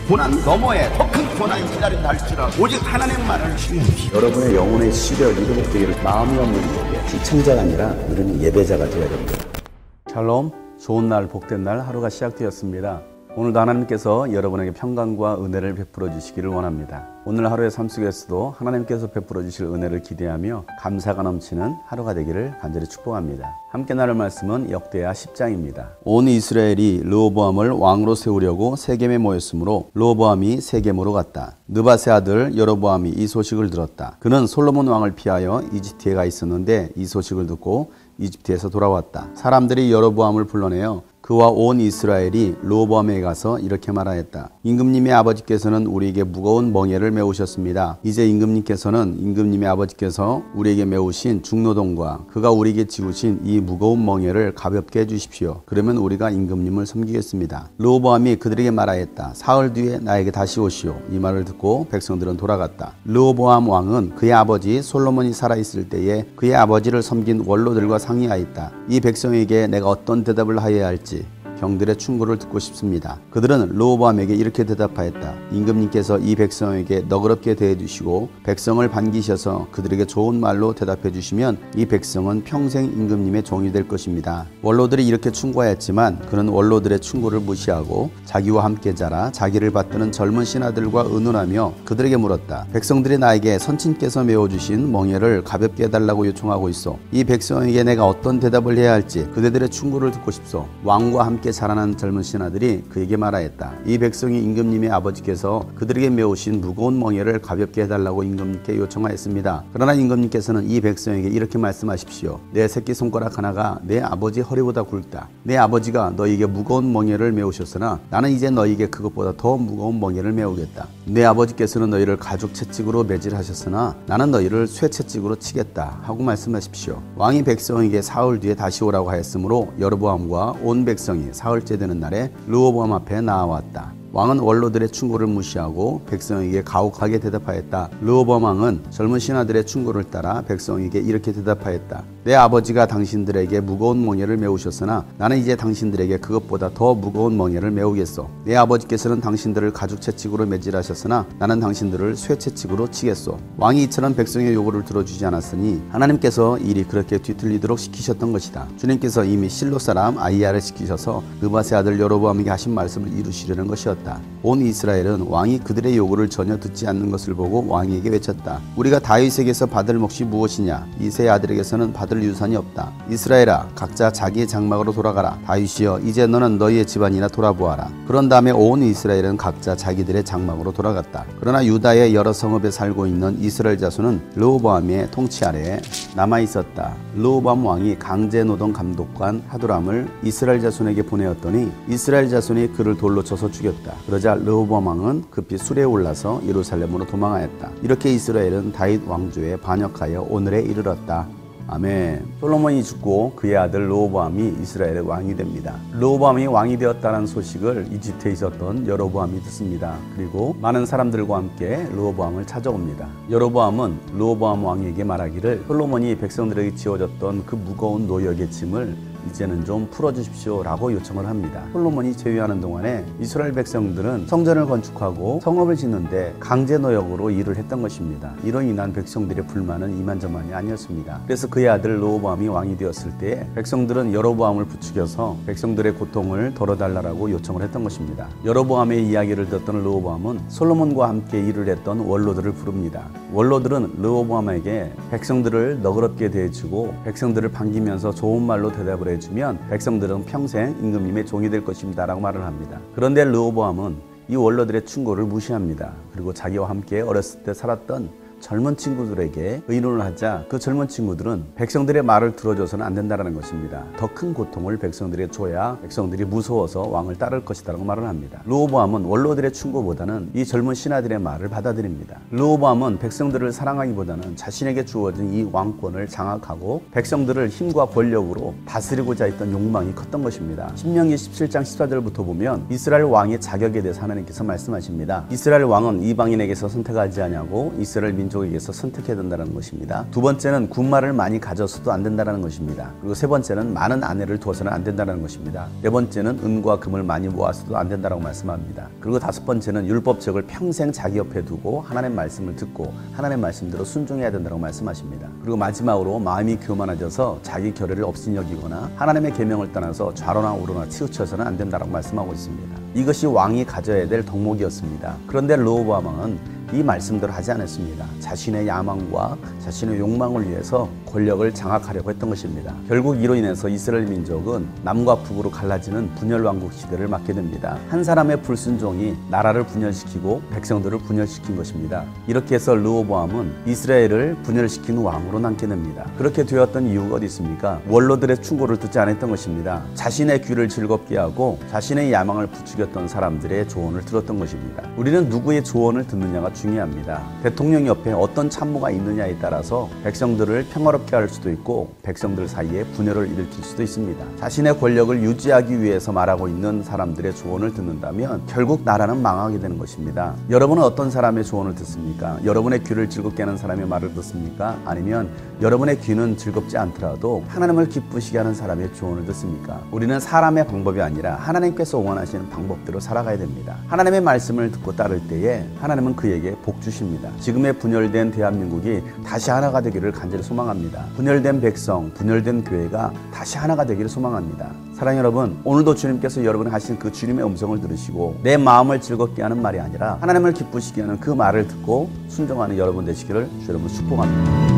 고난 너머에 더 큰 고난이 기다린다 할지라도 오직 하나님만을 신뢰하십시오. 여러분의 영혼의 시력 이루어지기를 마음이 없는 자에게 시청자가 아니라 우리는 예배자가 되어야 됩니다. 샬롬, 좋은 날, 복된 날 하루가 시작되었습니다. 오늘도 하나님께서 여러분에게 평강과 은혜를 베풀어 주시기를 원합니다. 오늘 하루의 삶 속에서도 하나님께서 베풀어 주실 은혜를 기대하며 감사가 넘치는 하루가 되기를 간절히 축복합니다. 함께 나눌 말씀은 역대하 10장입니다. 온 이스라엘이 르호보암을 왕으로 세우려고 세겜에 모였으므로 르호보암이 세겜으로 갔다. 느밧의 아들 여로보암이 이 소식을 들었다. 그는 솔로몬 왕을 피하여 이집트에 가 있었는데 이 소식을 듣고 이집트에서 돌아왔다. 사람들이 여로보암을 불러내어 그와 온 이스라엘이 르호보암에 가서 이렇게 말하였다. 임금님의 아버지께서는 우리에게 무거운 멍에를 메우셨습니다. 이제 임금님께서는 임금님의 아버지께서 우리에게 메우신 중노동과 그가 우리에게 지우신 이 무거운 멍에를 가볍게 해주십시오. 그러면 우리가 임금님을 섬기겠습니다. 르호보암이 그들에게 말하였다. 사흘 뒤에 나에게 다시 오시오. 이 말을 듣고 백성들은 돌아갔다. 르호보암 왕은 그의 아버지 솔로몬이 살아있을 때에 그의 아버지를 섬긴 원로들과 상의하였다. 이 백성에게 내가 어떤 대답을 하여야 할지 경들의 충고를 듣고 싶습니다. 그들은 르호보암에게 이렇게 대답하였다. 임금님께서 이 백성에게 너그럽게 대해주시고 백성을 반기셔서 그들에게 좋은 말로 대답해 주시면 이 백성은 평생 임금님의 종이 될 것입니다. 원로들이 이렇게 충고하였지만 그는 원로들의 충고를 무시하고 자기와 함께 자라 자기를 받드는 젊은 신하들과 의논하며 그들에게 물었다. 백성들이 나에게 선친께서 메워주신 멍에를 가볍게 해달라고 요청하고 있어. 이 백성에게 내가 어떤 대답을 해야 할지 그대들의 충고를 듣고 싶소. 왕과 함께 자라난 젊은 신하들이 그에게 말하였다. 이 백성이 임금님의 아버지께서 그들에게 메우신 무거운 멍에를 가볍게 해달라고 임금님께 요청하였습니다. 그러나 임금님께서는 이 백성에게 이렇게 말씀하십시오. 내 새끼손가락 하나가 내 아버지 허리보다 굵다. 내 아버지가 너희에게 무거운 멍에를 메우셨으나 나는 이제 너희에게 그것보다 더 무거운 멍에를 메우겠다. 내 아버지께서는 너희를 가죽 채찍으로 매질하셨으나 나는 너희를 쇠 채찍으로 치겠다 하고 말씀하십시오. 왕이 백성에게 사흘 뒤에 다시 오라고 하였으므로 여로보암과 온 백성이 사흘째 되는 날에 르호보암 앞에 나아왔다. 왕은 원로들의 충고를 무시하고 백성에게 가혹하게 대답하였다. 르호보암 왕은 젊은 신하들의 충고를 따라 백성에게 이렇게 대답하였다. 내 아버지가 당신들에게 무거운 멍에를 메우셨으나 나는 이제 당신들에게 그것보다 더 무거운 멍에를 메우겠소. 내 아버지께서는 당신들을 가죽 채찍으로 매질하셨으나 나는 당신들을 쇠 채찍으로 치겠소. 왕이 이처럼 백성의 요구를 들어주지 않았으니 하나님께서 일이 그렇게 뒤틀리도록 시키셨던 것이다. 주님께서 이미 실로 사람 아히야를 시키셔서 느밧의 아들 여로보암에게 하신 말씀을 이루시려는 것이었다. 온 이스라엘은 왕이 그들의 요구를 전혀 듣지 않는 것을 보고 왕에게 외쳤다. 우리가 다윗에게서 받을 몫이 무엇이냐? 이 세 아들에게서는 받을 유산이 없다. 이스라엘아, 각자 자기의 장막으로 돌아가라. 다윗이여, 이제 너는 너희의 집안이나 돌아보아라. 그런 다음에 온 이스라엘은 각자 자기들의 장막으로 돌아갔다. 그러나 유다의 여러 성읍에 살고 있는 이스라엘 자손은 르호보암의 통치 아래에 남아 있었다. 르호보암 왕이 강제노동 감독관 하두람을 이스라엘 자손에게 보내었더니 이스라엘 자손이 그를 돌로 쳐서 죽였다. 그러자 르호보암 왕은 급히 수레에 올라서 예루살렘으로 도망하였다. 이렇게 이스라엘은 다윗 왕조에 반역하여 오늘에 이르렀다. 아멘. 솔로몬이 죽고 그의 아들 르호보암이 이스라엘의 왕이 됩니다. 르호보암이 왕이 되었다는 소식을 이집트에 있었던 여로보암이 듣습니다. 그리고 많은 사람들과 함께 르호보암을 찾아옵니다. 여로보암은 르호보암 왕에게 말하기를 솔로몬이 백성들에게 지어졌던 그 무거운 노역의 짐을 이제는 좀 풀어주십시오 라고 요청을 합니다. 솔로몬이 제위하는 동안에 이스라엘 백성들은 성전을 건축하고 성읍을 짓는데 강제노역으로 일을 했던 것입니다. 이로 인한 백성들의 불만은 이만저만이 아니었습니다. 그래서 그의 아들 르호보암이 왕이 되었을 때 백성들은 여로보암을 부추겨서 백성들의 고통을 덜어달라고 요청을 했던 것입니다. 여로보암의 이야기를 듣던 르호보암은 솔로몬과 함께 일을 했던 원로들을 부릅니다. 원로들은 르호보암에게 백성들을 너그럽게 대해주고 백성들을 반기면서 좋은 말로 대답을 해주면 백성들은 평생 임금님의 종이 될 것입니다 라고 말을 합니다. 그런데 르호보암은 이 원로들의 충고를 무시합니다. 그리고 자기와 함께 어렸을 때 살았던 젊은 친구들에게 의논을 하자 그 젊은 친구들은 백성들의 말을 들어줘서는 안 된다는 것입니다. 더 큰 고통을 백성들에게 줘야 백성들이 무서워서 왕을 따를 것이라고 말을 합니다. 르호보암은 원로들의 충고보다는 이 젊은 신하들의 말을 받아들입니다. 르호보암은 백성들을 사랑하기보다는 자신에게 주어진 이 왕권을 장악하고 백성들을 힘과 권력으로 다스리고자 했던 욕망이 컸던 것입니다. 신명기 17장 14절부터 보면 이스라엘 왕의 자격에 대해서 하나님께서 말씀하십니다. 이스라엘 왕은 이방인에게서 선택하지 아니하고 이스라엘 민 민족에게서 선택해야 된다는 것입니다. 두 번째는 군말을 많이 가졌어도 안 된다는 것입니다. 그리고 세 번째는 많은 아내를 두어서는 안 된다는 것입니다. 네 번째는 은과 금을 많이 모았어도 안 된다고 말씀합니다. 그리고 다섯 번째는 율법적을 평생 자기 옆에 두고 하나님의 말씀을 듣고 하나님의 말씀대로 순종해야 된다고 말씀하십니다. 그리고 마지막으로 마음이 교만해져서 자기 결의를 없인 여기거나 하나님의 계명을 떠나서 좌로나 우로나 치우쳐서는 안 된다고 말씀하고 있습니다. 이것이 왕이 가져야 될 덕목이었습니다. 그런데 르호보암 왕은 이 말씀대로 하지 않았습니다. 자신의 야망과 자신의 욕망을 위해서 권력을 장악하려고 했던 것입니다. 결국 이로 인해서 이스라엘 민족은 남과 북으로 갈라지는 분열왕국 시대를 맞게 됩니다. 한 사람의 불순종이 나라를 분열시키고 백성들을 분열시킨 것입니다. 이렇게 해서 르호보암은 이스라엘을 분열시킨 왕으로 남게 됩니다. 그렇게 되었던 이유가 어디 있습니까? 원로들의 충고를 듣지 않았던 것입니다. 자신의 귀를 즐겁게 하고 자신의 야망을 부추겼던 사람들의 조언을 들었던 것입니다. 우리는 누구의 조언을 듣느냐가 중요합니다. 대통령 옆에 어떤 참모가 있느냐에 따라서 백성들을 평화롭게 할 수도 있고 백성들 사이에 분열을 일으킬 수도 있습니다. 자신의 권력을 유지하기 위해서 말하고 있는 사람들의 조언을 듣는다면 결국 나라는 망하게 되는 것입니다. 여러분은 어떤 사람의 조언을 듣습니까? 여러분의 귀를 즐겁게 하는 사람의 말을 듣습니까? 아니면 여러분의 귀는 즐겁지 않더라도 하나님을 기쁘시게 하는 사람의 조언을 듣습니까? 우리는 사람의 방법이 아니라 하나님께서 원하시는 방법대로 살아가야 됩니다. 하나님의 말씀을 듣고 따를 때에 하나님은 그에게 복 주십니다. 지금의 분열된 대한민국이 다시 하나가 되기를 간절히 소망합니다. 분열된 백성, 분열된 교회가 다시 하나가 되기를 소망합니다. 사랑하는 여러분, 오늘도 주님께서 여러분이 하신 그 주님의 음성을 들으시고 내 마음을 즐겁게 하는 말이 아니라 하나님을 기쁘시게 하는 그 말을 듣고 순종하는 여러분 되시기를 주 여러분 축복합니다.